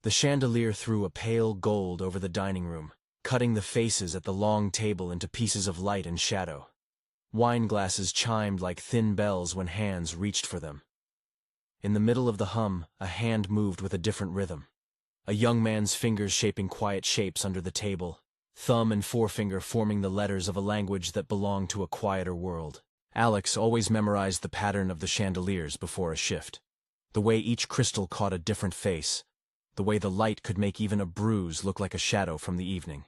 The chandelier threw a pale gold over the dining room, cutting the faces at the long table into pieces of light and shadow. Wine glasses chimed like thin bells when hands reached for them. In the middle of the hum, a hand moved with a different rhythm. A young man's fingers shaping quiet shapes under the table, thumb and forefinger forming the letters of a language that belonged to a quieter world. Alex always memorized the pattern of the chandeliers before a shift. The way each crystal caught a different face, the way the light could make even a bruise look like a shadow from the evening.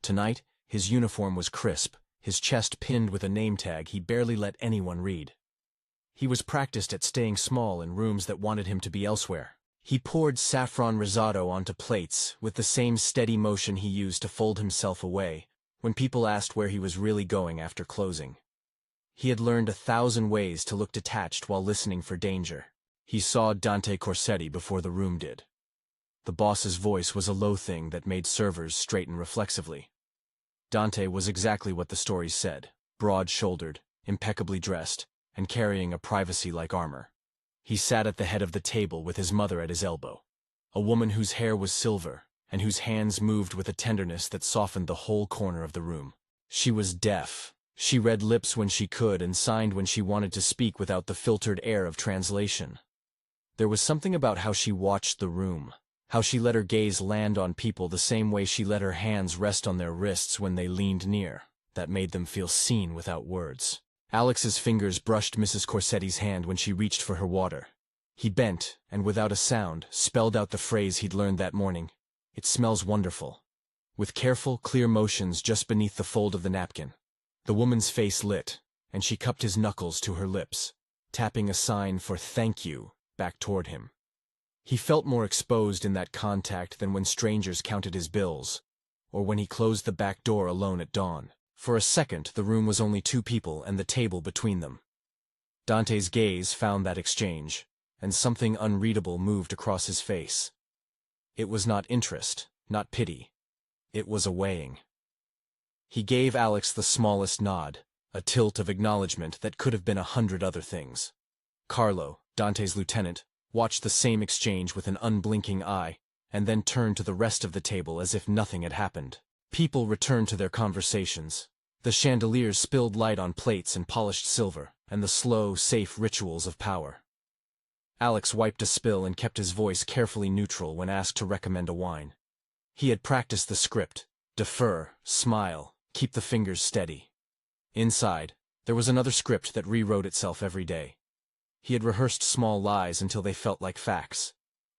Tonight, his uniform was crisp, his chest pinned with a name tag he barely let anyone read. He was practiced at staying small in rooms that wanted him to be elsewhere. He poured saffron risotto onto plates with the same steady motion he used to fold himself away when people asked where he was really going after closing. He had learned 1,000 ways to look detached while listening for danger. He saw Dante Corsetti before the room did. The boss's voice was a low thing that made servers straighten reflexively. Dante was exactly what the stories said, broad-shouldered, impeccably dressed, and carrying a privacy-like armor. He sat at the head of the table with his mother at his elbow, a woman whose hair was silver and whose hands moved with a tenderness that softened the whole corner of the room. She was deaf. She read lips when she could and signed when she wanted to speak without the filtered air of translation. There was something about how she watched the room, how she let her gaze land on people the same way she let her hands rest on their wrists when they leaned near, that made them feel seen without words. Alex's fingers brushed Mrs. Corsetti's hand when she reached for her water. He bent, and without a sound, spelled out the phrase he'd learned that morning. "It smells wonderful." With careful, clear motions just beneath the fold of the napkin. The woman's face lit, and she cupped his knuckles to her lips, tapping a sign for "thank you" back toward him. He felt more exposed in that contact than when strangers counted his bills, or when he closed the back door alone at dawn. For a second, the room was only two people and the table between them. Dante's gaze found that exchange, and something unreadable moved across his face. It was not interest, not pity. It was a weighing. He gave Alex the smallest nod, a tilt of acknowledgement that could have been 100 other things. Carlo, Dante's lieutenant, watched the same exchange with an unblinking eye, and then turned to the rest of the table as if nothing had happened. People returned to their conversations. The chandeliers spilled light on plates and polished silver, and the slow, safe rituals of power. Alex wiped a spill and kept his voice carefully neutral when asked to recommend a wine. He had practiced the script: defer, smile, keep the fingers steady. Inside, there was another script that rewrote itself every day. He had rehearsed small lies until they felt like facts.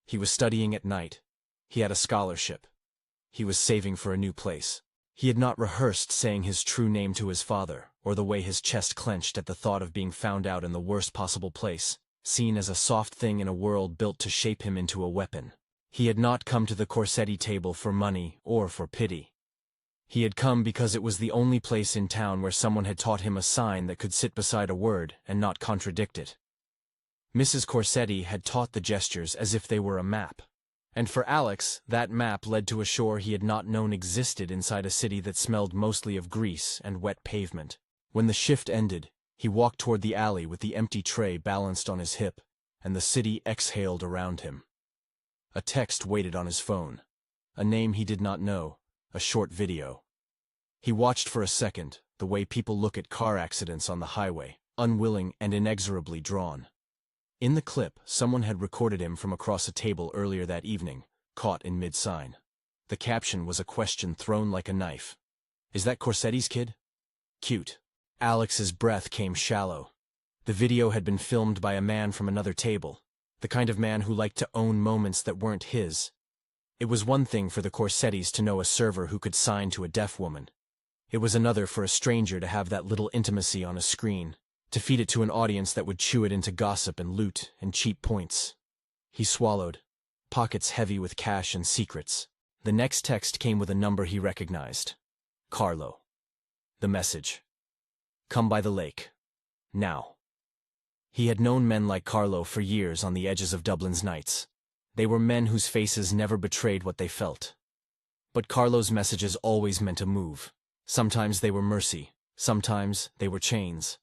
He was studying at night. He had a scholarship. He was saving for a new place. He had not rehearsed saying his true name to his father, or the way his chest clenched at the thought of being found out in the worst possible place, seen as a soft thing in a world built to shape him into a weapon. He had not come to the Corsetti table for money or for pity. He had come because it was the only place in town where someone had taught him a sign that could sit beside a word and not contradict it. Mrs. Corsetti had taught the gestures as if they were a map. And for Alex, that map led to a shore he had not known existed inside a city that smelled mostly of grease and wet pavement. When the shift ended, he walked toward the alley with the empty tray balanced on his hip, and the city exhaled around him. A text waited on his phone. A name he did not know, a short video. He watched for a second, the way people look at car accidents on the highway, unwilling and inexorably drawn. In the clip, someone had recorded him from across a table earlier that evening, caught in mid-sign. The caption was a question thrown like a knife. "Is that Corsetti's kid?" "Cute." Alex's breath came shallow. The video had been filmed by a man from another table, the kind of man who liked to own moments that weren't his. It was one thing for the Corsettis to know a server who could sign to a deaf woman. It was another for a stranger to have that little intimacy on a screen, to feed it to an audience that would chew it into gossip and loot and cheap points. He swallowed, pockets heavy with cash and secrets. The next text came with a number he recognized. Carlo. The message: "Come by the lake. Now." He had known men like Carlo for years on the edges of Dublin's nights. They were men whose faces never betrayed what they felt. But Carlo's messages always meant a move. Sometimes they were mercy, sometimes they were chains.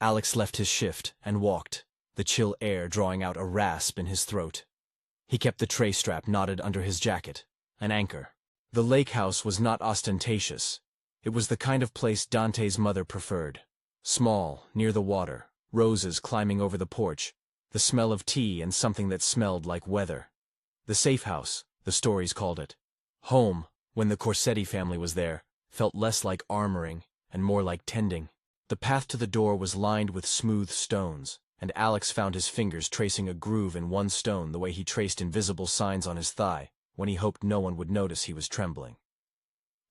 Alex left his shift and walked, the chill air drawing out a rasp in his throat. He kept the tray strap knotted under his jacket, an anchor. The lake house was not ostentatious. It was the kind of place Dante's mother preferred. Small, near the water, roses climbing over the porch, the smell of tea and something that smelled like weather. The safe house, the stories called it. Home, when the Corsetti family was there, felt less like armoring and more like tending. The path to the door was lined with smooth stones, and Alex found his fingers tracing a groove in one stone the way he traced invisible signs on his thigh when he hoped no one would notice he was trembling.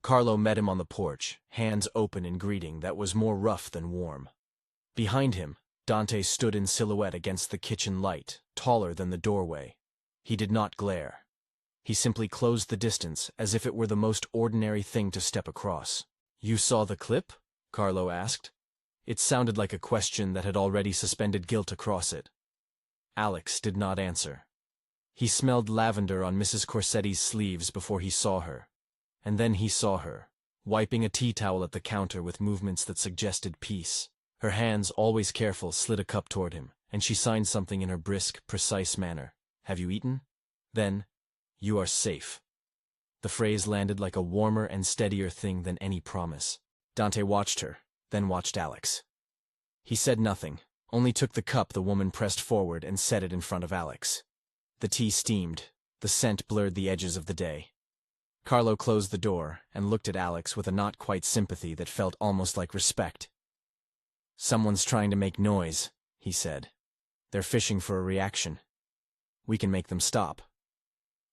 Carlo met him on the porch, hands open in greeting that was more rough than warm. Behind him, Dante stood in silhouette against the kitchen light, taller than the doorway. He did not glare. He simply closed the distance as if it were the most ordinary thing to step across. "You saw the clip?" Carlo asked. It sounded like a question that had already suspended guilt across it. Alex did not answer. He smelled lavender on Mrs. Corsetti's sleeves before he saw her. And then he saw her, wiping a tea towel at the counter with movements that suggested peace. Her hands, always careful, slid a cup toward him, and she signed something in her brisk, precise manner. "Have you eaten? Then, you are safe." The phrase landed like a warmer and steadier thing than any promise. Dante watched her, then watched Alex. He said nothing, only took the cup the woman pressed forward and set it in front of Alex. The tea steamed, the scent blurred the edges of the day. Carlo closed the door and looked at Alex with a not quite sympathy that felt almost like respect. "Someone's trying to make noise," he said. "They're fishing for a reaction. We can make them stop."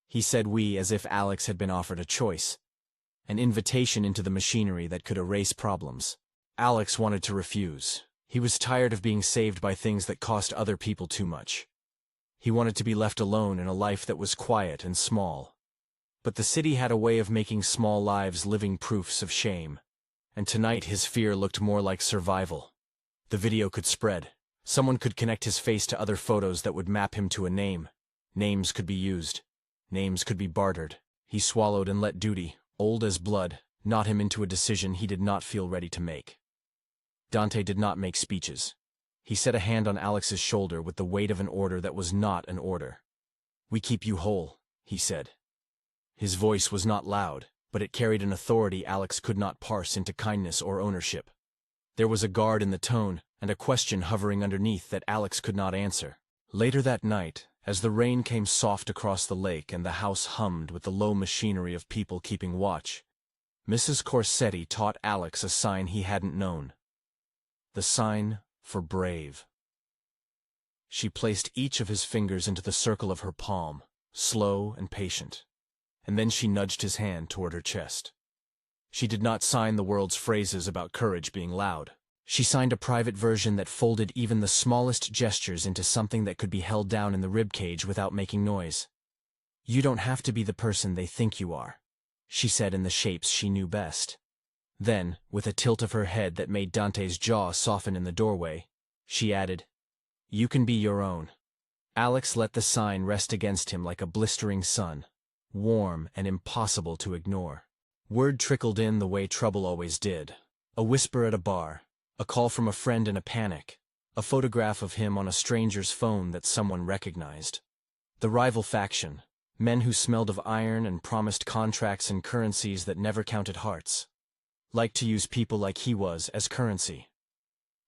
He said we as if Alex had been offered a choice, an invitation into the machinery that could erase problems. Alex wanted to refuse. He was tired of being saved by things that cost other people too much. He wanted to be left alone in a life that was quiet and small. But the city had a way of making small lives living proofs of shame, and tonight his fear looked more like survival. The video could spread. Someone could connect his face to other photos that would map him to a name. Names could be used. Names could be bartered. He swallowed and let duty, old as blood, knot him into a decision he did not feel ready to make. Dante did not make speeches. He set a hand on Alex's shoulder with the weight of an order that was not an order. "We keep you whole," he said. His voice was not loud, but it carried an authority Alex could not parse into kindness or ownership. There was a guard in the tone, and a question hovering underneath that Alex could not answer. Later that night, as the rain came soft across the lake and the house hummed with the low machinery of people keeping watch, Mrs. Corsetti taught Alex a sign he hadn't known. The sign for brave. She placed each of his fingers into the circle of her palm, slow and patient, and then she nudged his hand toward her chest. She did not sign the world's phrases about courage being loud. She signed a private version that folded even the smallest gestures into something that could be held down in the ribcage without making noise. "You don't have to be the person they think you are," she said in the shapes she knew best. Then, with a tilt of her head that made Dante's jaw soften in the doorway, she added, "You can be your own." Alex let the sign rest against him like a blistering sun, warm and impossible to ignore. Word trickled in the way trouble always did. A whisper at a bar, a call from a friend in a panic, a photograph of him on a stranger's phone that someone recognized. The rival faction, men who smelled of iron and promised contracts and currencies that never counted hearts, liked to use people like he was as currency.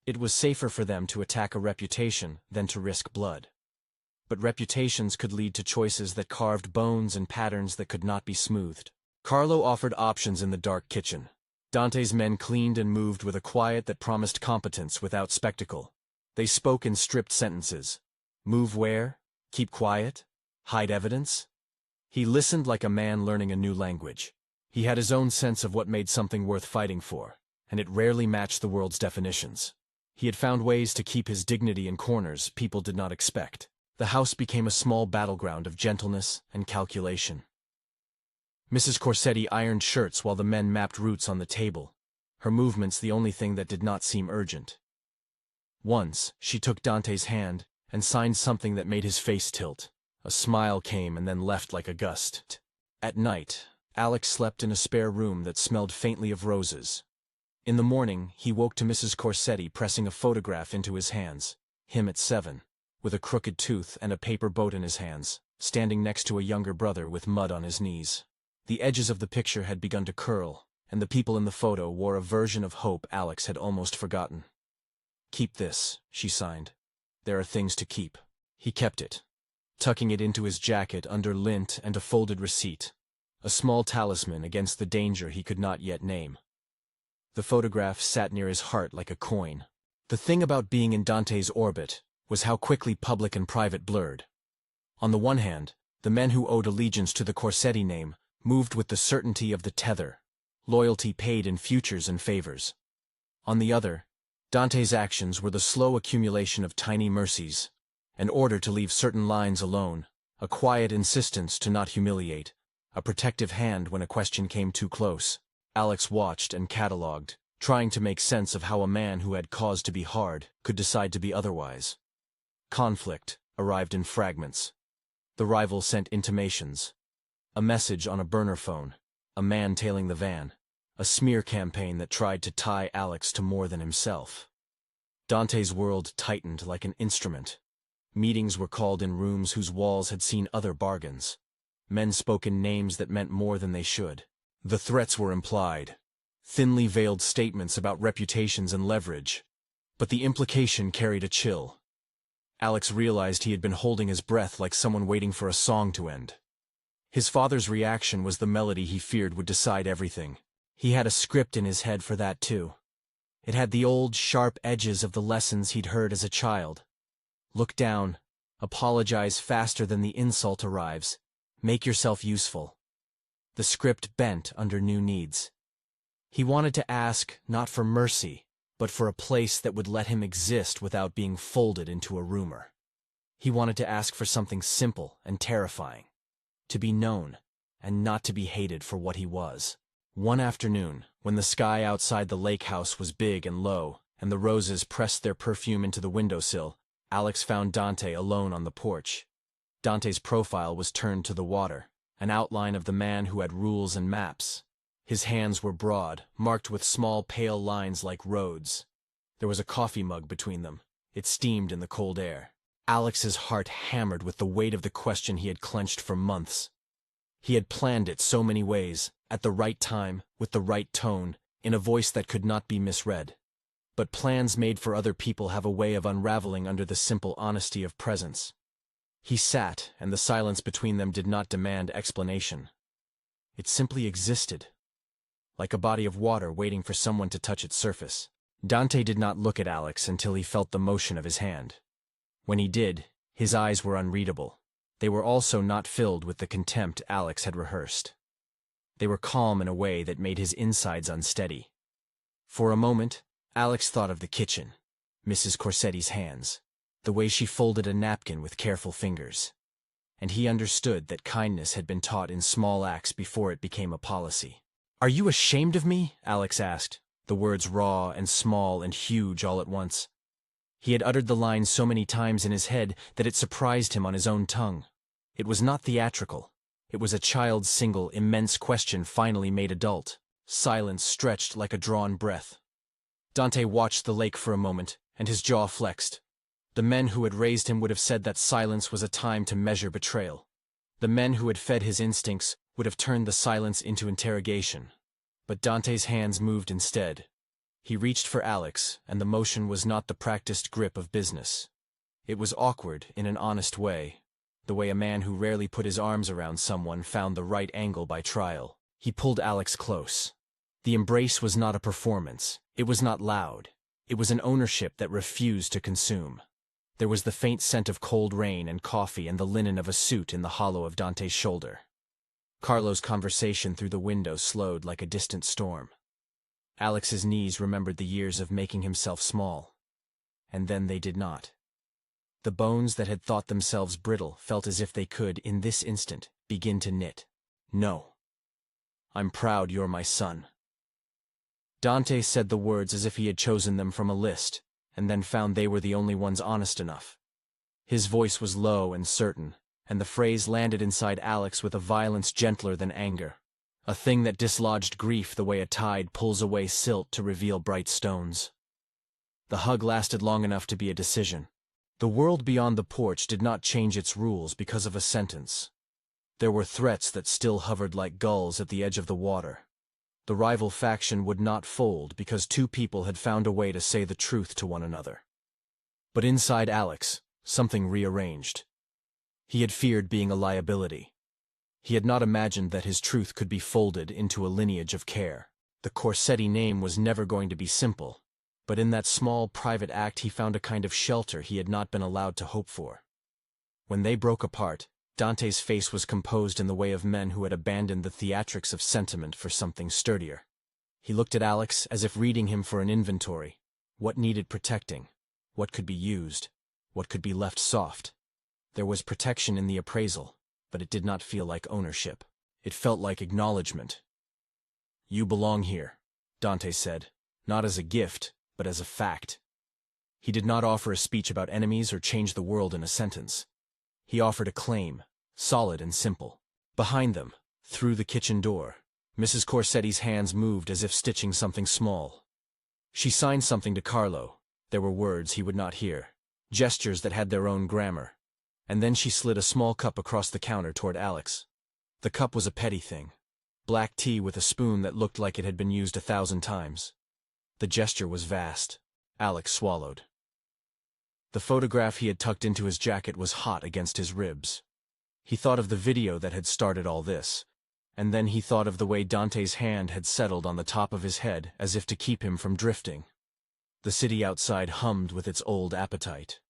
It was safer for them to attack a reputation than to risk blood. But reputations could lead to choices that carved bones and patterns that could not be smoothed. Carlo offered options in the dark kitchen. Dante's men cleaned and moved with a quiet that promised competence without spectacle. They spoke in stripped sentences. Move where? Keep quiet? Hide evidence? He listened like a man learning a new language. He had his own sense of what made something worth fighting for, and it rarely matched the world's definitions. He had found ways to keep his dignity in corners people did not expect. The house became a small battleground of gentleness and calculation. Mrs. Corsetti ironed shirts while the men mapped routes on the table, her movements the only thing that did not seem urgent. Once, she took Dante's hand and signed something that made his face tilt. A smile came and then left like a gust. At night, Alex slept in a spare room that smelled faintly of roses. In the morning, he woke to Mrs. Corsetti pressing a photograph into his hands, him at 7, with a crooked tooth and a paper boat in his hands. standing next to a younger brother with mud on his knees. The edges of the picture had begun to curl, and the people in the photo wore a version of hope Alex had almost forgotten. "Keep this," she signed. "There are things to keep." He kept it, tucking it into his jacket under lint and a folded receipt, a small talisman against the danger he could not yet name. The photograph sat near his heart like a coin. The thing about being in Dante's orbit was how quickly public and private blurred. On the one hand, the men who owed allegiance to the Corsetti name moved with the certainty of the tether, loyalty paid in futures and favors. On the other, Dante's actions were the slow accumulation of tiny mercies, an order to leave certain lines alone, a quiet insistence to not humiliate, a protective hand when a question came too close. Alex watched and catalogued, trying to make sense of how a man who had cause to be hard could decide to be otherwise. Conflict arrived in fragments. The rival sent intimations. A message on a burner phone, a man tailing the van, a smear campaign that tried to tie Alex to more than himself. Dante's world tightened like an instrument. Meetings were called in rooms whose walls had seen other bargains. Men spoke in names that meant more than they should. The threats were implied, thinly veiled statements about reputations and leverage, but the implication carried a chill. Alex realized he had been holding his breath like someone waiting for a song to end. His father's reaction was the melody he feared would decide everything. He had a script in his head for that too. It had the old, sharp edges of the lessons he'd heard as a child. Look down, apologize faster than the insult arrives, make yourself useful. The script bent under new needs. He wanted to ask not for mercy, but for a place that would let him exist without being folded into a rumor. He wanted to ask for something simple and terrifying, to be known and not to be hated for what he was. One afternoon, when the sky outside the lake house was big and low, and the roses pressed their perfume into the windowsill, Alex found Dante alone on the porch. Dante's profile was turned to the water, an outline of the man who had rules and maps. His hands were broad, marked with small pale lines like roads. There was a coffee mug between them. It steamed in the cold air. Alex's heart hammered with the weight of the question he had clenched for months. He had planned it so many ways, at the right time, with the right tone, in a voice that could not be misread. But plans made for other people have a way of unraveling under the simple honesty of presence. He sat, and the silence between them did not demand explanation. It simply existed, like a body of water waiting for someone to touch its surface. Dante did not look at Alex until he felt the motion of his hand. When he did, his eyes were unreadable. They were also not filled with the contempt Alex had rehearsed. They were calm in a way that made his insides unsteady. For a moment, Alex thought of the kitchen, Mrs. Corsetti's hands, the way she folded a napkin with careful fingers. And he understood that kindness had been taught in small acts before it became a policy. "Are you ashamed of me?" Alex asked, the words raw and small and huge all at once. He had uttered the line so many times in his head that it surprised him on his own tongue. It was not theatrical. It was a child's single, immense question finally made adult. Silence stretched like a drawn breath. Dante watched the lake for a moment, and his jaw flexed. The men who had raised him would have said that silence was a time to measure betrayal. The men who had fed his instincts would have turned the silence into interrogation. But Dante's hands moved instead. He reached for Alex, and the motion was not the practiced grip of business. It was awkward in an honest way, the way a man who rarely put his arms around someone found the right angle by trial. He pulled Alex close. The embrace was not a performance. It was not loud. It was an ownership that refused to consume. There was the faint scent of cold rain and coffee and the linen of a suit in the hollow of Dante's shoulder. Carlo's conversation through the window slowed like a distant storm. Alex's knees remembered the years of making himself small. And then they did not. The bones that had thought themselves brittle felt as if they could, in this instant, begin to knit. "No. I'm proud you're my son." Dante said the words as if he had chosen them from a list, and then found they were the only ones honest enough. His voice was low and certain, and the phrase landed inside Alex with a violence gentler than anger, a thing that dislodged grief the way a tide pulls away silt to reveal bright stones. The hug lasted long enough to be a decision. The world beyond the porch did not change its rules because of a sentence. There were threats that still hovered like gulls at the edge of the water. The rival faction would not fold because two people had found a way to say the truth to one another. But inside Alex, something rearranged. He had feared being a liability. He had not imagined that his truth could be folded into a lineage of care. The Corsetti name was never going to be simple, but in that small private act he found a kind of shelter he had not been allowed to hope for. When they broke apart, Dante's face was composed in the way of men who had abandoned the theatrics of sentiment for something sturdier. He looked at Alex as if reading him for an inventory. What needed protecting? What could be used? What could be left soft? There was protection in the appraisal, but it did not feel like ownership. It felt like acknowledgement. "You belong here," Dante said, not as a gift, but as a fact. He did not offer a speech about enemies or change the world in a sentence. He offered a claim, solid and simple. Behind them, through the kitchen door, Mrs. Corsetti's hands moved as if stitching something small. She signed something to Carlo. There were words he would not hear, gestures that had their own grammar. And then she slid a small cup across the counter toward Alex. The cup was a petty thing. Black tea with a spoon that looked like it had been used 1,000 times. The gesture was vast. Alex swallowed. The photograph he had tucked into his jacket was hot against his ribs. He thought of the video that had started all this, and then he thought of the way Dante's hand had settled on the top of his head as if to keep him from drifting. The city outside hummed with its old appetite.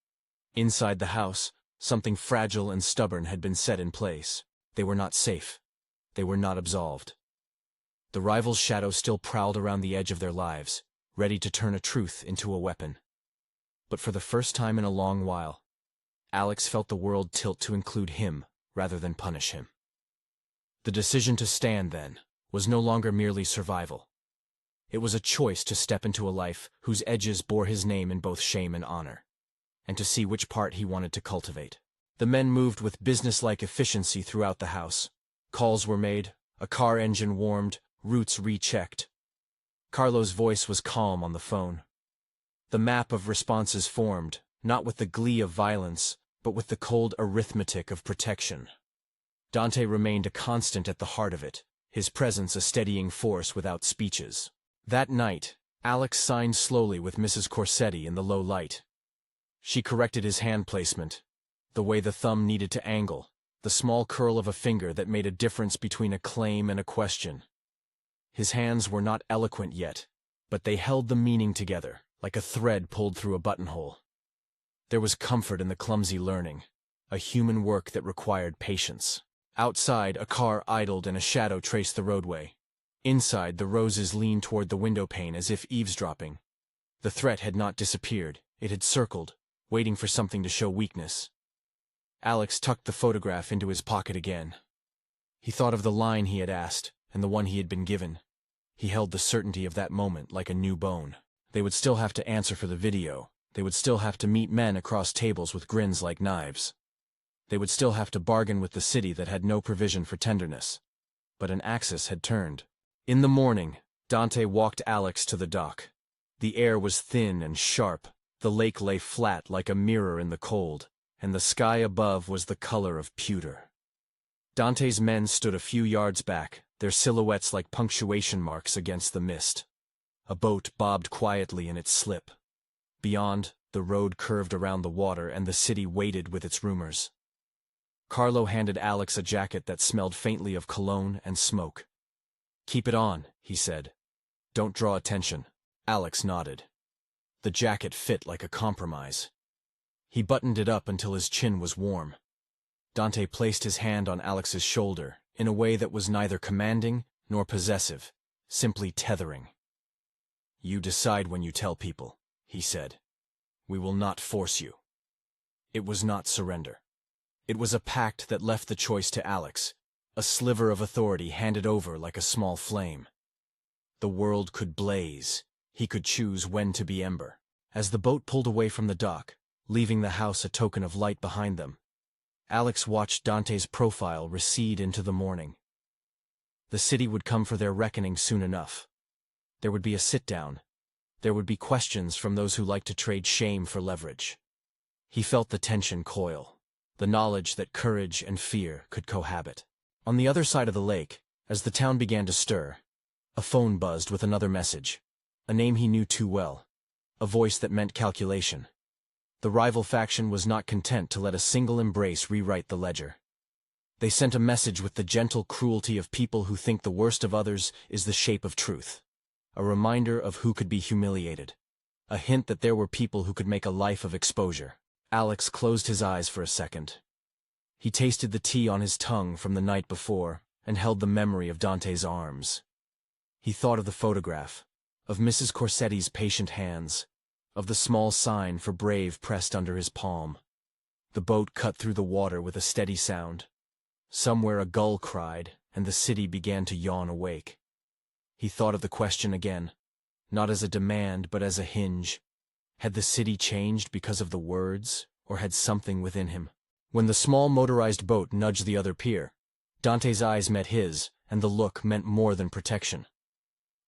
Inside the house, something fragile and stubborn had been set in place. They were not safe. They were not absolved. The rival's shadow still prowled around the edge of their lives, ready to turn a truth into a weapon. But for the first time in a long while, Alex felt the world tilt to include him rather than punish him. The decision to stand, then, was no longer merely survival. It was a choice to step into a life whose edges bore his name in both shame and honor, and to see which part he wanted to cultivate. The men moved with businesslike efficiency throughout the house. Calls were made, a car engine warmed, routes rechecked. Carlo's voice was calm on the phone. The map of responses formed, not with the glee of violence, but with the cold arithmetic of protection. Dante remained a constant at the heart of it, his presence a steadying force without speeches. That night, Alex signed slowly with Mrs. Corsetti in the low light. She corrected his hand placement, the way the thumb needed to angle, the small curl of a finger that made a difference between a claim and a question. His hands were not eloquent yet, but they held the meaning together, like a thread pulled through a buttonhole. There was comfort in the clumsy learning, a human work that required patience. Outside, a car idled and a shadow traced the roadway. Inside, the roses leaned toward the window pane as if eavesdropping. The threat had not disappeared, it had circled, waiting for something to show weakness. Alex tucked the photograph into his pocket again. He thought of the line he had asked, and the one he had been given. He held the certainty of that moment like a new bone. They would still have to answer for the video. They would still have to meet men across tables with grins like knives. They would still have to bargain with the city that had no provision for tenderness. But an axis had turned. In the morning, Dante walked Alex to the dock. The air was thin and sharp, the lake lay flat like a mirror in the cold, and the sky above was the color of pewter. Dante's men stood a few yards back, their silhouettes like punctuation marks against the mist. A boat bobbed quietly in its slip. Beyond, the road curved around the water and the city waited with its rumors. Carlo handed Alex a jacket that smelled faintly of cologne and smoke. "Keep it on," he said. "Don't draw attention." Alex nodded. The jacket fit like a compromise. He buttoned it up until his chin was warm. Dante placed his hand on Alex's shoulder in a way that was neither commanding nor possessive, simply tethering. "You decide when you tell people," he said. "We will not force you." It was not surrender. It was a pact that left the choice to Alex, a sliver of authority handed over like a small flame. The world could blaze. He could choose when to be ember. As the boat pulled away from the dock, leaving the house a token of light behind them, Alex watched Dante's profile recede into the morning. The city would come for their reckoning soon enough. There would be a sit-down. There would be questions from those who liked to trade shame for leverage. He felt the tension coil, the knowledge that courage and fear could cohabit. On the other side of the lake, as the town began to stir, a phone buzzed with another message, a name he knew too well, a voice that meant calculation. The rival faction was not content to let a single embrace rewrite the ledger. They sent a message with the gentle cruelty of people who think the worst of others is the shape of truth, a reminder of who could be humiliated, a hint that there were people who could make a life of exposure. Alex closed his eyes for a second. He tasted the tea on his tongue from the night before and held the memory of Dante's arms. He thought of the photograph, of Mrs. Corsetti's patient hands, of the small sign for brave pressed under his palm. The boat cut through the water with a steady sound. Somewhere a gull cried, and the city began to yawn awake. He thought of the question again, not as a demand but as a hinge. Had the city changed because of the words, or had something within him? When the small motorized boat nudged the other pier, Dante's eyes met his, and the look meant more than protection.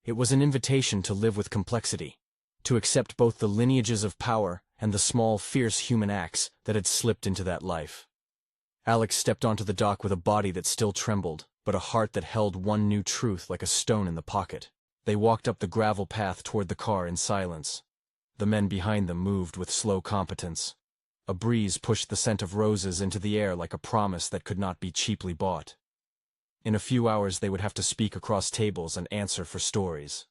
It was an invitation to live with complexity, to accept both the lineages of power and the small, fierce human acts that had slipped into that life. Alex stepped onto the dock with a body that still trembled, but a heart that held one new truth like a stone in the pocket. They walked up the gravel path toward the car in silence. The men behind them moved with slow competence. A breeze pushed the scent of roses into the air like a promise that could not be cheaply bought. In a few hours they would have to speak across tables and answer for stories.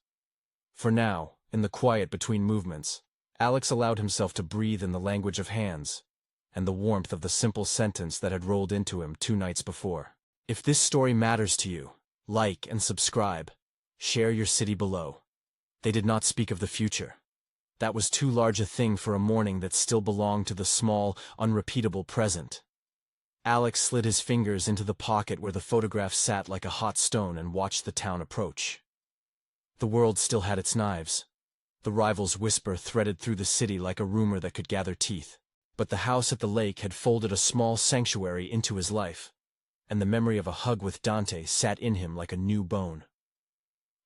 For now, in the quiet between movements, Alex allowed himself to breathe in the language of hands, and the warmth of the simple sentence that had rolled into him 2 nights before. If this story matters to you, like and subscribe. Share your city below. They did not speak of the future. That was too large a thing for a morning that still belonged to the small, unrepeatable present. Alex slid his fingers into the pocket where the photograph sat like a hot stone and watched the town approach. The world still had its knives. The rival's whisper threaded through the city like a rumor that could gather teeth. But the house at the lake had folded a small sanctuary into his life, and the memory of a hug with Dante sat in him like a new bone.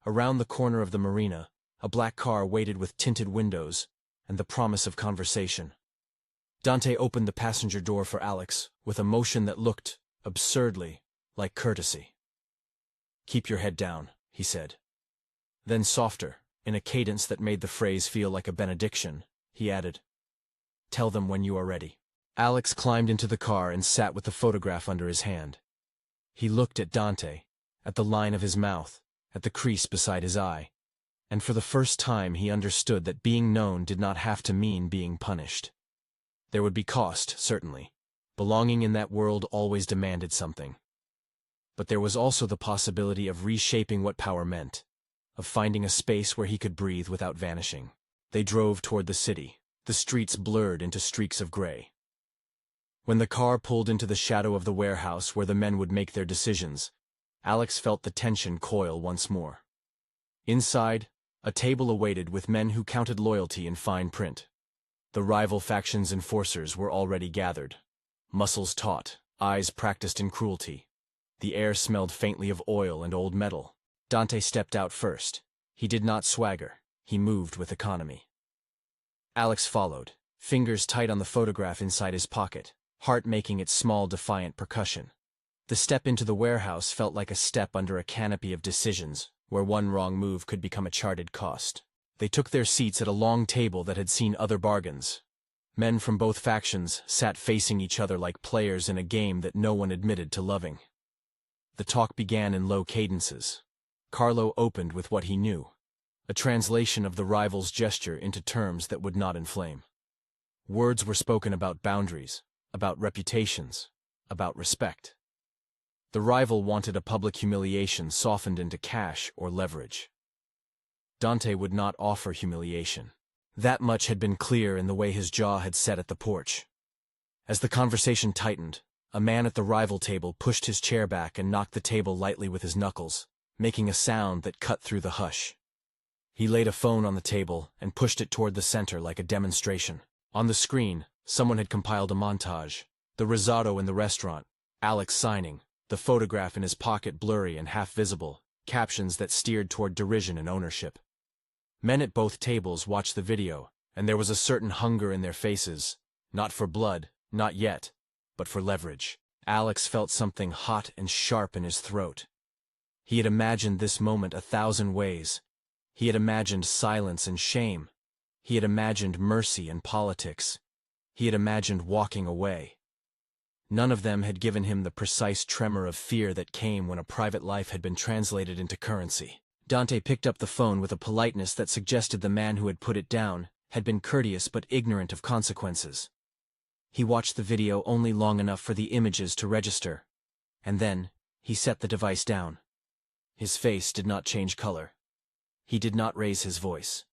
Around the corner of the marina, a black car waited with tinted windows and the promise of conversation. Dante opened the passenger door for Alex with a motion that looked, absurdly, like courtesy. "Keep your head down," he said. Then softer, in a cadence that made the phrase feel like a benediction, he added, "Tell them when you are ready." Alex climbed into the car and sat with the photograph under his hand. He looked at Dante, at the line of his mouth, at the crease beside his eye, and for the first time he understood that being known did not have to mean being punished. There would be cost, certainly. Belonging in that world always demanded something. But there was also the possibility of reshaping what power meant, of finding a space where he could breathe without vanishing. They drove toward the city, the streets blurred into streaks of gray. When the car pulled into the shadow of the warehouse where the men would make their decisions, Alex felt the tension coil once more. Inside, a table awaited with men who counted loyalty in fine print. The rival faction's enforcers were already gathered, muscles taut, eyes practiced in cruelty. The air smelled faintly of oil and old metal. Dante stepped out first. He did not swagger. He moved with economy. Alex followed, fingers tight on the photograph inside his pocket, heart making its small defiant percussion. The step into the warehouse felt like a step under a canopy of decisions, where one wrong move could become a charted cost. They took their seats at a long table that had seen other bargains. Men from both factions sat facing each other like players in a game that no one admitted to loving. The talk began in low cadences. Carlo opened with what he knew, a translation of the rival's gesture into terms that would not inflame. Words were spoken about boundaries, about reputations, about respect. The rival wanted a public humiliation softened into cash or leverage. Dante would not offer humiliation. That much had been clear in the way his jaw had set at the porch. As the conversation tightened, a man at the rival table pushed his chair back and knocked the table lightly with his knuckles, making a sound that cut through the hush. He laid a phone on the table and pushed it toward the center like a demonstration. On the screen, someone had compiled a montage. The risotto in the restaurant, Alex signing, the photograph in his pocket blurry and half visible, captions that steered toward derision and ownership. Men at both tables watched the video, and there was a certain hunger in their faces, Not for blood, not yet, but for leverage. Alex felt something hot and sharp in his throat. He had imagined this moment 1,000 ways. He had imagined silence and shame. He had imagined mercy and politics. He had imagined walking away. None of them had given him the precise tremor of fear that came when a private life had been translated into currency. Dante picked up the phone with a politeness that suggested the man who had put it down had been courteous but ignorant of consequences. He watched the video only long enough for the images to register, and then he set the device down. His face did not change color. He did not raise his voice.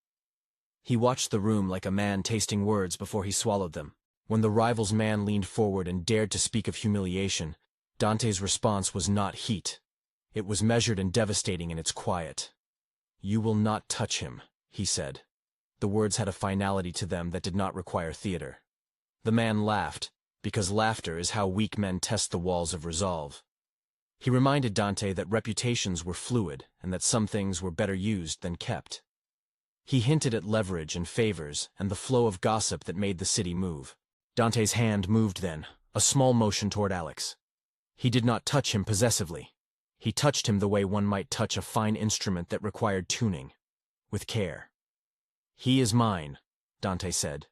He watched the room like a man tasting words before he swallowed them. When the rival's man leaned forward and dared to speak of humiliation, Dante's response was not heat. It was measured and devastating in its quiet. "You will not touch him," he said. The words had a finality to them that did not require theater. The man laughed, because laughter is how weak men test the walls of resolve. He reminded Dante that reputations were fluid and that some things were better used than kept. He hinted at leverage and favors and the flow of gossip that made the city move. Dante's hand moved then, a small motion toward Alex. He did not touch him possessively. He touched him the way one might touch a fine instrument that required tuning, with care. "He is mine," Dante said.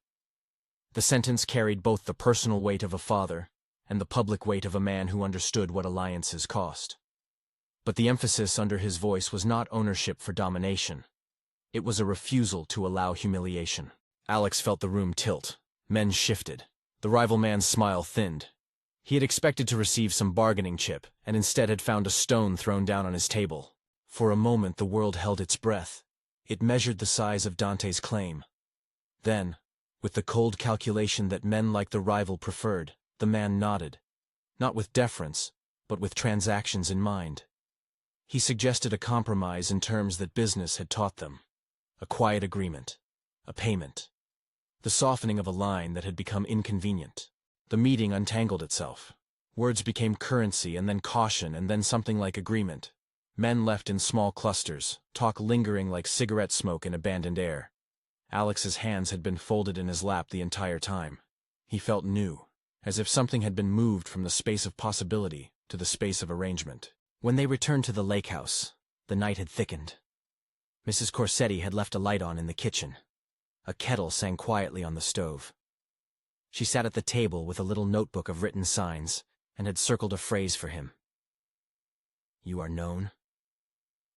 The sentence carried both the personal weight of a father and the public weight of a man who understood what alliances cost. But the emphasis under his voice was not ownership for domination. It was a refusal to allow humiliation. Alex felt the room tilt. Men shifted. The rival man's smile thinned. He had expected to receive some bargaining chip, and instead had found a stone thrown down on his table. For a moment the world held its breath. It measured the size of Dante's claim. Then, with the cold calculation that men like the rival preferred, the man nodded. Not with deference, but with transactions in mind. He suggested a compromise in terms that business had taught them. A quiet agreement. A payment. The softening of a line that had become inconvenient. The meeting untangled itself. Words became currency and then caution and then something like agreement. Men left in small clusters, talk lingering like cigarette smoke in abandoned air. Alex's hands had been folded in his lap the entire time. He felt new, as if something had been moved from the space of possibility to the space of arrangement. When they returned to the lake house, the night had thickened. Mrs. Corsetti had left a light on in the kitchen. A kettle sang quietly on the stove. She sat at the table with a little notebook of written signs and had circled a phrase for him. "You are known."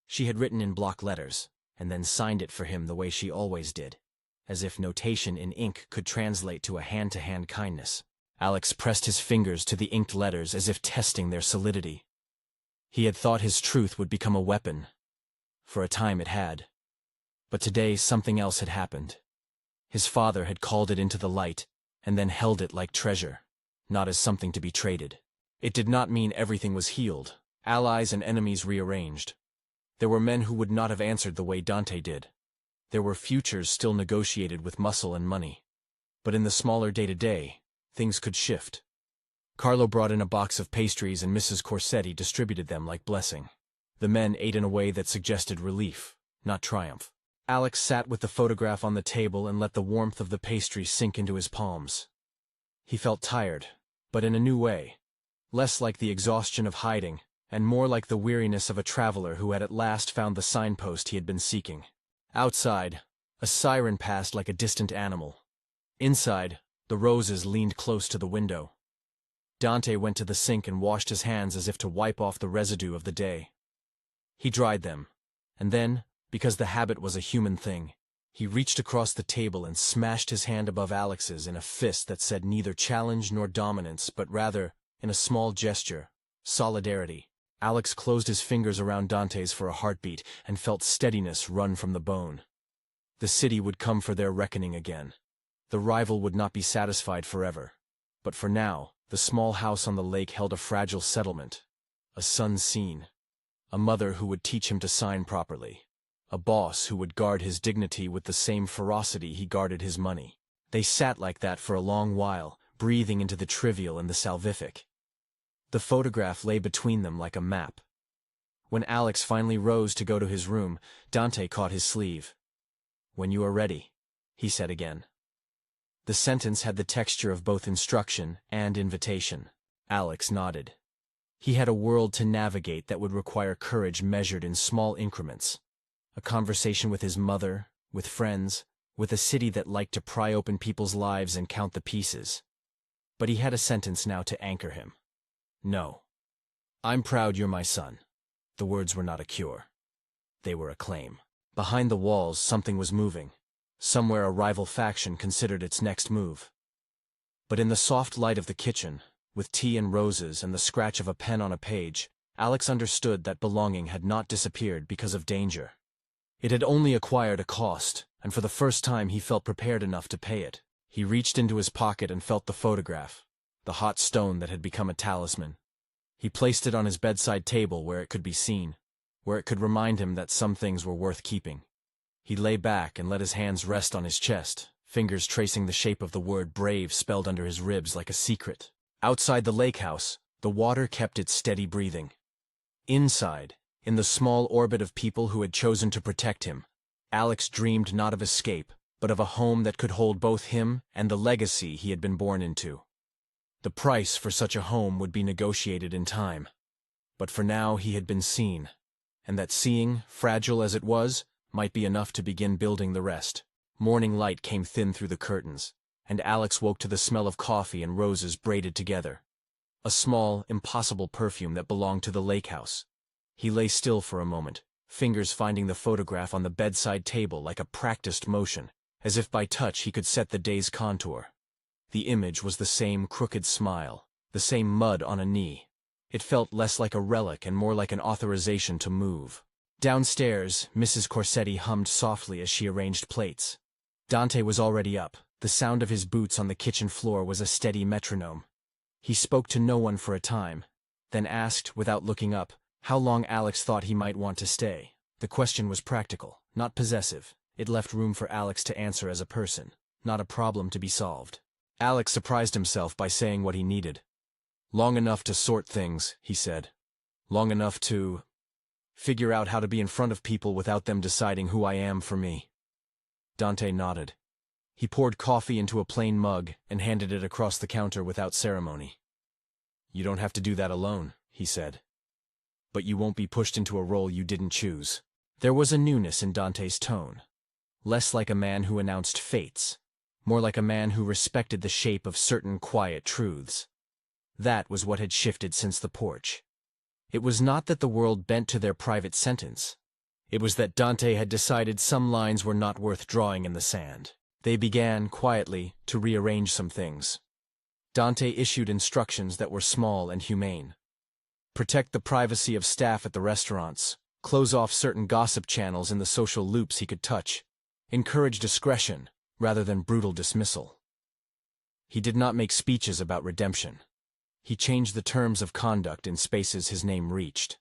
She had written in block letters and then signed it for him the way she always did, as if notation in ink could translate to a hand-to-hand kindness. Alex pressed his fingers to the inked letters as if testing their solidity. He had thought his truth would become a weapon. For a time it had. But today something else had happened. His father had called it into the light and then held it like treasure, not as something to be traded. It did not mean everything was healed, allies and enemies rearranged. There were men who would not have answered the way Dante did. There were futures still negotiated with muscle and money. But in the smaller day-to-day, things could shift. Carlo brought in a box of pastries and Mrs. Corsetti distributed them like blessing. The men ate in a way that suggested relief, not triumph. Alex sat with the photograph on the table and let the warmth of the pastry sink into his palms. He felt tired, but in a new way. Less like the exhaustion of hiding, and more like the weariness of a traveler who had at last found the signpost he had been seeking. Outside, a siren passed like a distant animal. Inside, the roses leaned close to the window. Dante went to the sink and washed his hands as if to wipe off the residue of the day. He dried them, and then, because the habit was a human thing, he reached across the table and smashed his hand above Alex's in a fist that said neither challenge nor dominance, but rather, in a small gesture, solidarity. Alex closed his fingers around Dante's for a heartbeat and felt steadiness run from the bone. The city would come for their reckoning again. The rival would not be satisfied forever. But for now, the small house on the lake held a fragile settlement. A son seen. A mother who would teach him to sign properly. A boss who would guard his dignity with the same ferocity he guarded his money. They sat like that for a long while, breathing into the trivial and the salvific. The photograph lay between them like a map. When Alex finally rose to go to his room, Dante caught his sleeve. "When you are ready," he said again. The sentence had the texture of both instruction and invitation. Alex nodded. He had a world to navigate that would require courage measured in small increments. A conversation with his mother, with friends, with a city that liked to pry open people's lives and count the pieces. But he had a sentence now to anchor him. No. I'm proud you're my son. The words were not a cure. They were a claim. Behind the walls, something was moving. Somewhere a rival faction considered its next move. But in the soft light of the kitchen, with tea and roses and the scratch of a pen on a page, Alex understood that belonging had not disappeared because of danger. It had only acquired a cost, and for the first time he felt prepared enough to pay it. He reached into his pocket and felt the photograph, the hot stone that had become a talisman. He placed it on his bedside table where it could be seen, where it could remind him that some things were worth keeping. He lay back and let his hands rest on his chest, fingers tracing the shape of the word brave spelled under his ribs like a secret. Outside the lake house, the water kept its steady breathing. Inside, in the small orbit of people who had chosen to protect him, Alex dreamed not of escape, but of a home that could hold both him and the legacy he had been born into. The price for such a home would be negotiated in time. But for now he had been seen, and that seeing, fragile as it was, might be enough to begin building the rest. Morning light came thin through the curtains, and Alex woke to the smell of coffee and roses braided together. A small, impossible perfume that belonged to the lake house. He lay still for a moment, fingers finding the photograph on the bedside table like a practiced motion, as if by touch he could set the day's contour. The image was the same crooked smile, the same mud on a knee. It felt less like a relic and more like an authorization to move. Downstairs, Mrs. Corsetti hummed softly as she arranged plates. Dante was already up. The sound of his boots on the kitchen floor was a steady metronome. He spoke to no one for a time, then asked, without looking up, how long Alex thought he might want to stay. The question was practical, not possessive. It left room for Alex to answer as a person, not a problem to be solved. Alex surprised himself by saying what he needed. Long enough to sort things, he said. Long enough to figure out how to be in front of people without them deciding who I am for me. Dante nodded. He poured coffee into a plain mug and handed it across the counter without ceremony. You don't have to do that alone, he said. But you won't be pushed into a role you didn't choose. There was a newness in Dante's tone. Less like a man who announced fates, more like a man who respected the shape of certain quiet truths. That was what had shifted since the porch. It was not that the world bent to their private sentence. It was that Dante had decided some lines were not worth drawing in the sand. They began, quietly, to rearrange some things. Dante issued instructions that were small and humane. Protect the privacy of staff at the restaurants. Close off certain gossip channels in the social loops he could touch. Encourage discretion, rather than brutal dismissal. He did not make speeches about redemption. He changed the terms of conduct in spaces his name reached.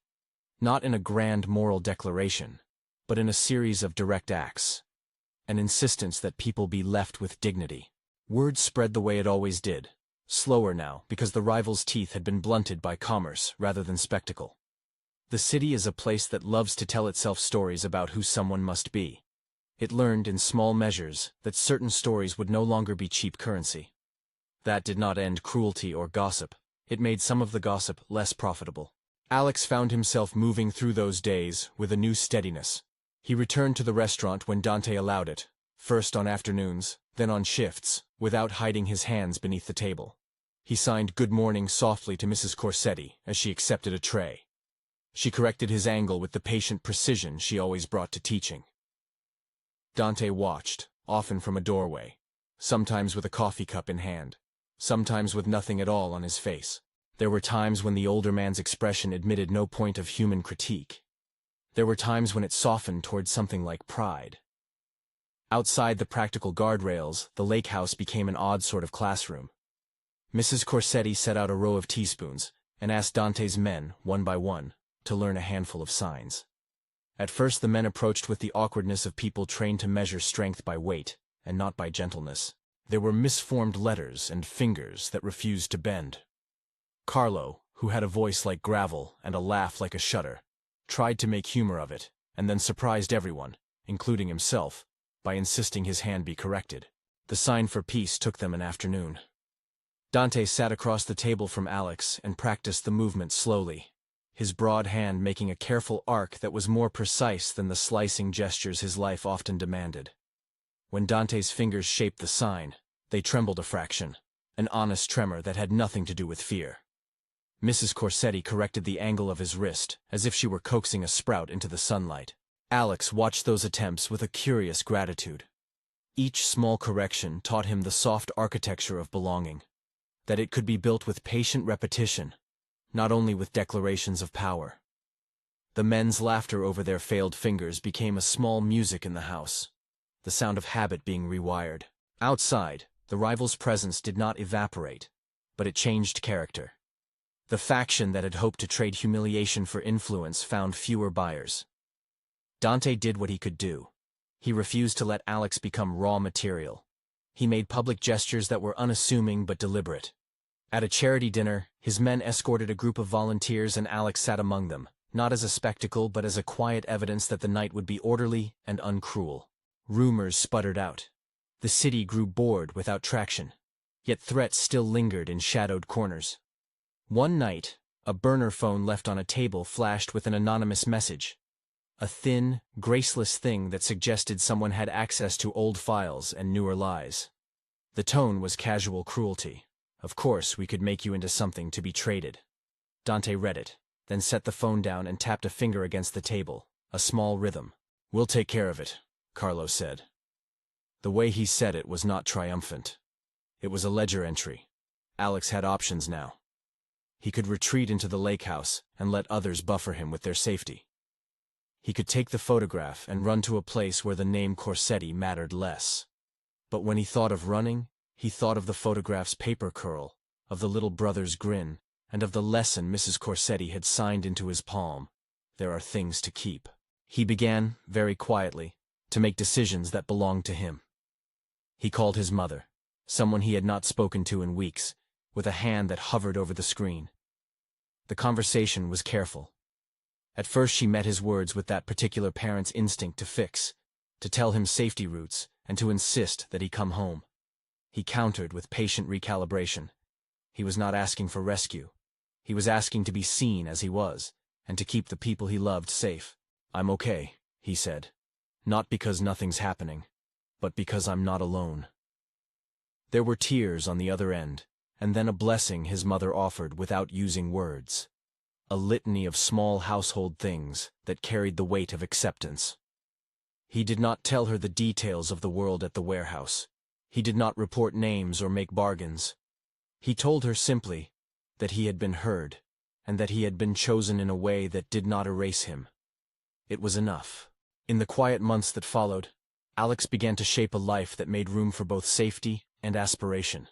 Not in a grand moral declaration, but in a series of direct acts. An insistence that people be left with dignity. Word spread the way it always did. Slower now, because the rival's teeth had been blunted by commerce rather than spectacle. The city is a place that loves to tell itself stories about who someone must be. It learned in small measures that certain stories would no longer be cheap currency. That did not end cruelty or gossip. It made some of the gossip less profitable. Alex found himself moving through those days with a new steadiness. He returned to the restaurant when Dante allowed it, first on afternoons, then on shifts, without hiding his hands beneath the table. He signed good morning softly to Mrs. Corsetti as she accepted a tray. She corrected his angle with the patient precision she always brought to teaching. Dante watched, often from a doorway, sometimes with a coffee cup in hand, sometimes with nothing at all on his face. There were times when the older man's expression admitted no point of human critique. There were times when it softened towards something like pride. Outside the practical guardrails, the lake house became an odd sort of classroom. Mrs. Corsetti set out a row of teaspoons and asked Dante's men, one by one, to learn a handful of signs. At first the men approached with the awkwardness of people trained to measure strength by weight, and not by gentleness. There were misformed letters and fingers that refused to bend. Carlo, who had a voice like gravel and a laugh like a shutter, tried to make humor of it, and then surprised everyone, including himself, by insisting his hand be corrected. The sign for peace took them an afternoon. Dante sat across the table from Alex and practiced the movement slowly, his broad hand making a careful arc that was more precise than the slicing gestures his life often demanded. When Dante's fingers shaped the sign, they trembled a fraction, an honest tremor that had nothing to do with fear. Mrs. Corsetti corrected the angle of his wrist, as if she were coaxing a sprout into the sunlight. Alex watched those attempts with a curious gratitude. Each small correction taught him the soft architecture of belonging, that it could be built with patient repetition, not only with declarations of power. The men's laughter over their failed fingers became a small music in the house, the sound of habit being rewired. Outside, the rivals' presence did not evaporate, but it changed character. The faction that had hoped to trade humiliation for influence found fewer buyers. Dante did what he could do. He refused to let Alex become raw material. He made public gestures that were unassuming but deliberate. At a charity dinner, his men escorted a group of volunteers and Alex sat among them, not as a spectacle but as a quiet evidence that the night would be orderly and uncruel. Rumors sputtered out. The city grew bored without traction, yet threats still lingered in shadowed corners. One night, a burner phone left on a table flashed with an anonymous message. A thin, graceless thing that suggested someone had access to old files and newer lies. The tone was casual cruelty. "Of course, we could make you into something to be traded." Dante read it, then set the phone down and tapped a finger against the table, a small rhythm. "We'll take care of it," Carlo said. The way he said it was not triumphant. It was a ledger entry. Alex had options now. He could retreat into the lake house and let others buffer him with their safety. He could take the photograph and run to a place where the name Corsetti mattered less. But when he thought of running, he thought of the photograph's paper curl, of the little brother's grin, and of the lesson Mrs. Corsetti had signed into his palm. There are things to keep. He began, very quietly, to make decisions that belonged to him. He called his mother, someone he had not spoken to in weeks, with a hand that hovered over the screen. The conversation was careful. At first she met his words with that particular parent's instinct to fix, to tell him safety routes, and to insist that he come home. He countered with patient recalibration. He was not asking for rescue. He was asking to be seen as he was, and to keep the people he loved safe. "I'm okay," he said. "Not because nothing's happening, but because I'm not alone." There were tears on the other end, and then a blessing his mother offered without using words. A litany of small household things that carried the weight of acceptance. He did not tell her the details of the world at the warehouse. He did not report names or make bargains. He told her simply that he had been heard, and that he had been chosen in a way that did not erase him. It was enough. In the quiet months that followed, Alex began to shape a life that made room for both safety and aspiration.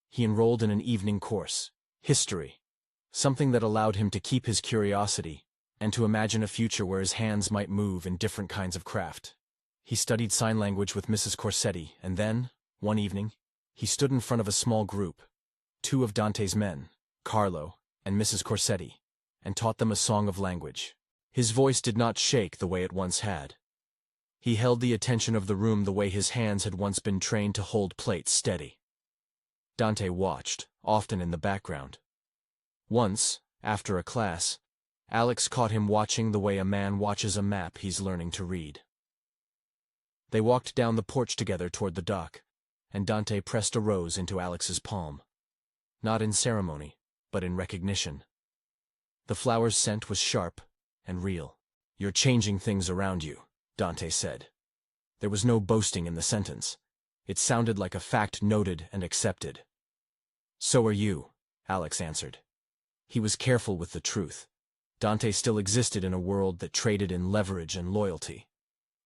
He enrolled in an evening course, history, something that allowed him to keep his curiosity and to imagine a future where his hands might move in different kinds of craft. He studied sign language with Mrs. Corsetti, and then, one evening, he stood in front of a small group, 2 of Dante's men, Carlo and Mrs. Corsetti, and taught them a song of language. His voice did not shake the way it once had. He held the attention of the room the way his hands had once been trained to hold plates steady. Dante watched, often in the background. Once, after a class, Alex caught him watching the way a man watches a map he's learning to read. They walked down the porch together toward the dock, and Dante pressed a rose into Alex's palm. Not in ceremony, but in recognition. The flower's scent was sharp and real. "You're changing things around you," Dante said. There was no boasting in the sentence. It sounded like a fact noted and accepted. "So are you," Alex answered. He was careful with the truth. Dante still existed in a world that traded in leverage and loyalty.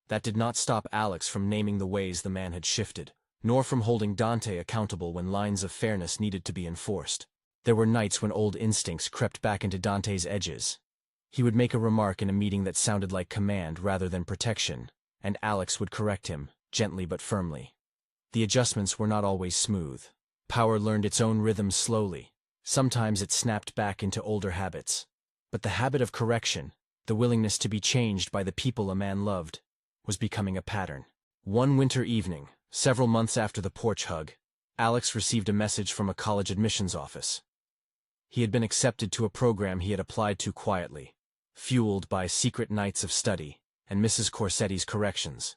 That did not stop Alex from naming the ways the man had shifted, nor from holding Dante accountable when lines of fairness needed to be enforced. There were nights when old instincts crept back into Dante's edges. He would make a remark in a meeting that sounded like command rather than protection, and Alex would correct him, gently but firmly. The adjustments were not always smooth. Power learned its own rhythm slowly. Sometimes it snapped back into older habits. But the habit of correction, the willingness to be changed by the people a man loved, was becoming a pattern. One winter evening, Several months after the porch hug, Alex received a message from a college admissions office. He had been accepted to a program he had applied to quietly, fueled by secret nights of study and Mrs. Corsetti's corrections.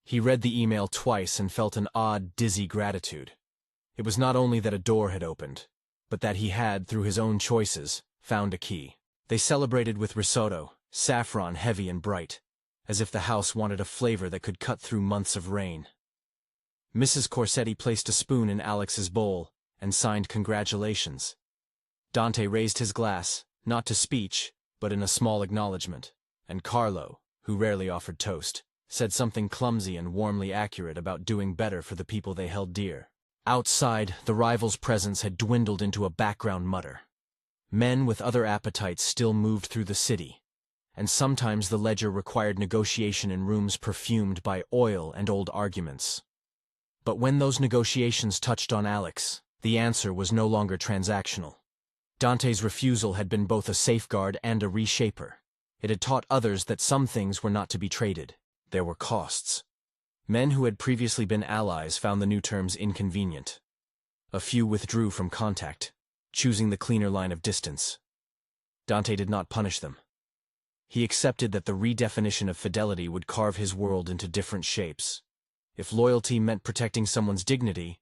He read the email twice and felt an odd, dizzy gratitude. It was not only that a door had opened, but that he had, through his own choices, found a key. They celebrated with risotto, saffron heavy and bright, as if the house wanted a flavor that could cut through months of rain. Mrs. Corsetti placed a spoon in Alex's bowl and signed congratulations. Dante raised his glass, not to speech, but in a small acknowledgement, and Carlo, who rarely offered toast, said something clumsy and warmly accurate about doing better for the people they held dear. Outside, the rivals' presence had dwindled into a background mutter. Men with other appetites still moved through the city, and sometimes the ledger required negotiation in rooms perfumed by oil and old arguments. But when those negotiations touched on Alex, the answer was no longer transactional. Dante's refusal had been both a safeguard and a reshaper. It had taught others that some things were not to be traded. There were costs. Men who had previously been allies found the new terms inconvenient. A few withdrew from contact, choosing the cleaner line of distance. Dante did not punish them. He accepted that the redefinition of fidelity would carve his world into different shapes. If loyalty meant protecting someone's dignity,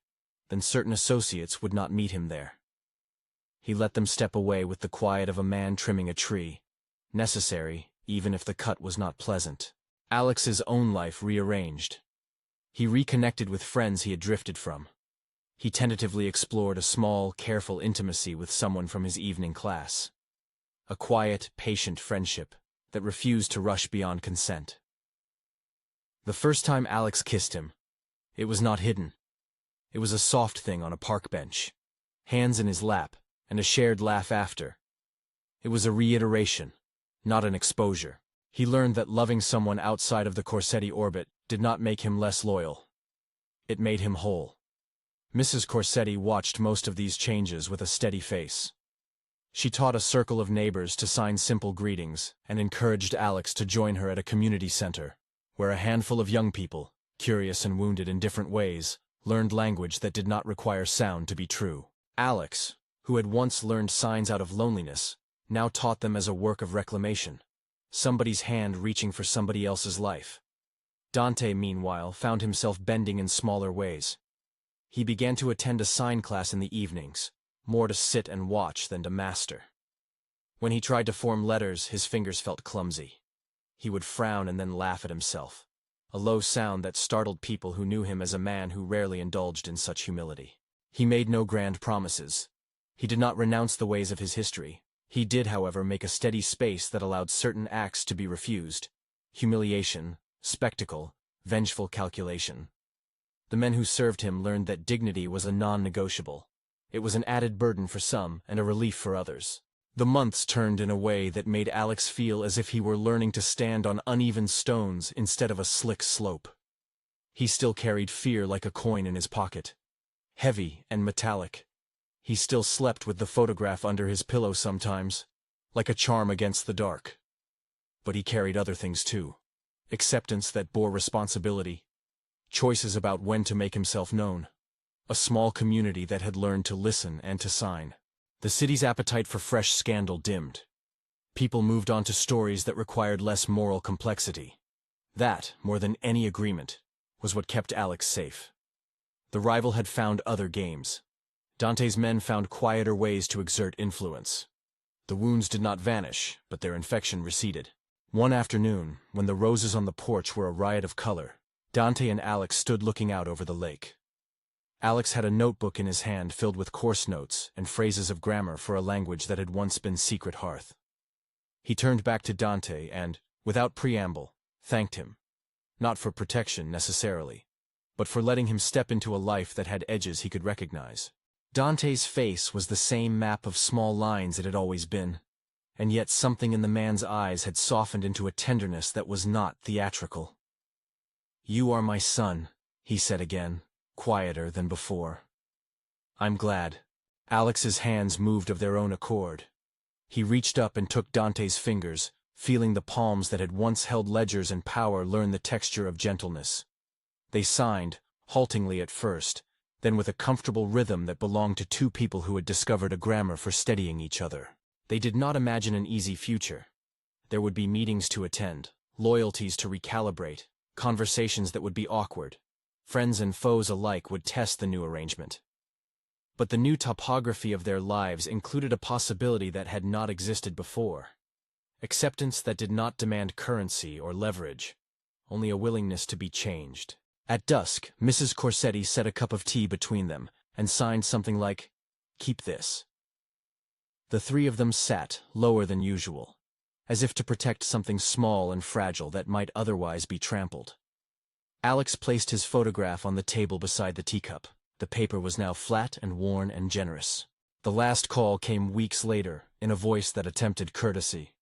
then certain associates would not meet him there. He let them step away with the quiet of a man trimming a tree, necessary even if the cut was not pleasant. Alex's own life rearranged. He reconnected with friends he had drifted from. He tentatively explored a small, careful intimacy with someone from his evening class. A quiet, patient friendship that refused to rush beyond consent. The first time Alex kissed him, it was not hidden. It was a soft thing on a park bench, hands in his lap, and a shared laugh after. It was a reiteration, not an exposure. He learned that loving someone outside of the Corsetti orbit did not make him less loyal. It made him whole. Mrs. Corsetti watched most of these changes with a steady face. She taught a circle of neighbors to sign simple greetings and encouraged Alex to join her at a community center, where a handful of young people, curious and wounded in different ways, learned language that did not require sound to be true. Alex, who had once learned signs out of loneliness, now taught them as a work of reclamation, somebody's hand reaching for somebody else's life. Dante, meanwhile, found himself bending in smaller ways. He began to attend a sign class in the evenings, more to sit and watch than to master. When he tried to form letters, his fingers felt clumsy. He would frown and then laugh at himself, a low sound that startled people who knew him as a man who rarely indulged in such humility. He made no grand promises. He did not renounce the ways of his history. He did, however, make a steady space that allowed certain acts to be refused: humiliation, spectacle, vengeful calculation. The men who served him learned that dignity was a non-negotiable. It was an added burden for some and a relief for others. The months turned in a way that made Alex feel as if he were learning to stand on uneven stones instead of a slick slope. He still carried fear like a coin in his pocket, heavy and metallic. He still slept with the photograph under his pillow sometimes, like a charm against the dark. But he carried other things too: acceptance that bore responsibility, choices about when to make himself known, a small community that had learned to listen and to sign. The city's appetite for fresh scandal dimmed. People moved on to stories that required less moral complexity. That, more than any agreement, was what kept Alex safe. The rival had found other games. Dante's men found quieter ways to exert influence. The wounds did not vanish, but their infection receded. One afternoon, when the roses on the porch were a riot of color, Dante and Alex stood looking out over the lake. Alex had a notebook in his hand filled with coarse notes and phrases of grammar for a language that had once been secret hearth. He turned back to Dante and, without preamble, thanked him. Not for protection, necessarily, but for letting him step into a life that had edges he could recognize. Dante's face was the same map of small lines it had always been, and yet something in the man's eyes had softened into a tenderness that was not theatrical. "You are my son," he said again, quieter than before. "I'm glad." Alex's hands moved of their own accord. He reached up and took Dante's fingers, feeling the palms that had once held ledgers and power learn the texture of gentleness. They signed, haltingly at first, then with a comfortable rhythm that belonged to two people who had discovered a grammar for steadying each other. They did not imagine an easy future. There would be meetings to attend, loyalties to recalibrate, conversations that would be awkward. Friends and foes alike would test the new arrangement. But the new topography of their lives included a possibility that had not existed before. Acceptance that did not demand currency or leverage, only a willingness to be changed. At dusk, Mrs. Corsetti set a cup of tea between them and signed something like, "Keep this." The three of them sat, lower than usual, as if to protect something small and fragile that might otherwise be trampled. Alex placed his photograph on the table beside the teacup. The paper was now flat and worn and generous. The last call came weeks later, in a voice that attempted courtesy.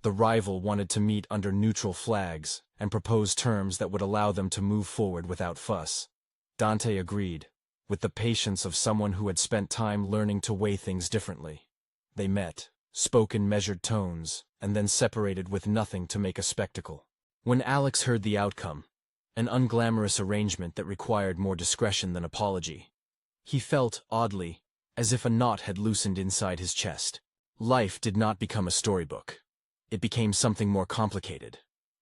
The rival wanted to meet under neutral flags and propose terms that would allow them to move forward without fuss. Dante agreed, with the patience of someone who had spent time learning to weigh things differently. They met, spoke in measured tones, and then separated with nothing to make a spectacle. When Alex heard the outcome, an unglamorous arrangement that required more discretion than apology, he felt, oddly, as if a knot had loosened inside his chest. Life did not become a storybook. It became something more complicated,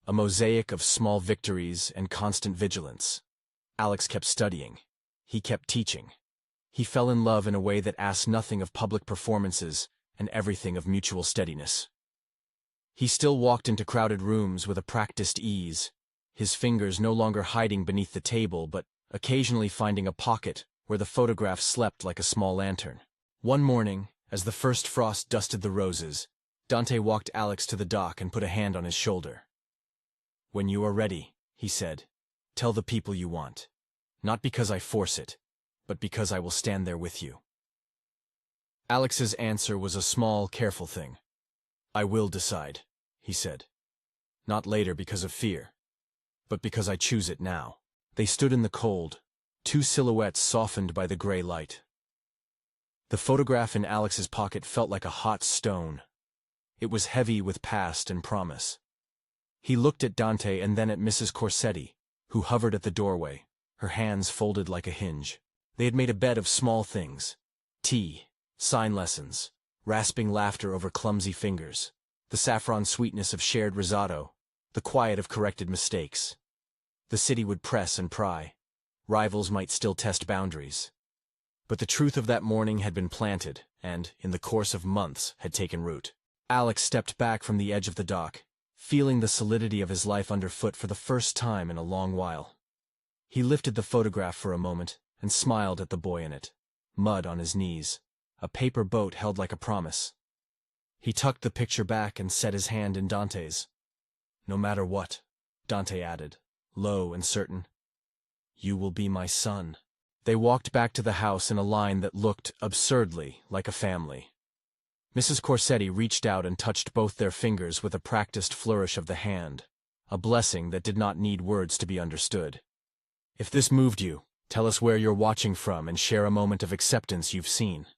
a mosaic of small victories and constant vigilance. Alex kept studying. He kept teaching. He fell in love in a way that asked nothing of public performances and everything of mutual steadiness. He still walked into crowded rooms with a practiced ease, his fingers no longer hiding beneath the table but occasionally finding a pocket where the photograph slept like a small lantern. One morning, as the first frost dusted the roses, Dante walked Alex to the dock and put a hand on his shoulder. "When you are ready," he said, "tell the people you want. Not because I force it, but because I will stand there with you." Alex's answer was a small, careful thing. "I will decide," he said. "Not later because of fear, but because I choose it now." They stood in the cold, two silhouettes softened by the gray light. The photograph in Alex's pocket felt like a hot stone. It was heavy with past and promise. He looked at Dante and then at Mrs. Corsetti, who hovered at the doorway, her hands folded like a hinge. They had made a bed of small things: tea, sign lessons, rasping laughter over clumsy fingers, the saffron sweetness of shared risotto, the quiet of corrected mistakes. The city would press and pry. Rivals might still test boundaries. But the truth of that morning had been planted and, in the course of months, had taken root. Alex stepped back from the edge of the dock, feeling the solidity of his life underfoot for the first time in a long while. He lifted the photograph for a moment and smiled at the boy in it. Mud on his knees, a paper boat held like a promise. He tucked the picture back and set his hand in Dante's. "No matter what," Dante added, low and certain, "you will be my son." They walked back to the house in a line that looked, absurdly, like a family. Mrs. Corsetti reached out and touched both their fingers with a practiced flourish of the hand, a blessing that did not need words to be understood. "If this moved you, tell us where you're watching from and share a moment of acceptance you've seen."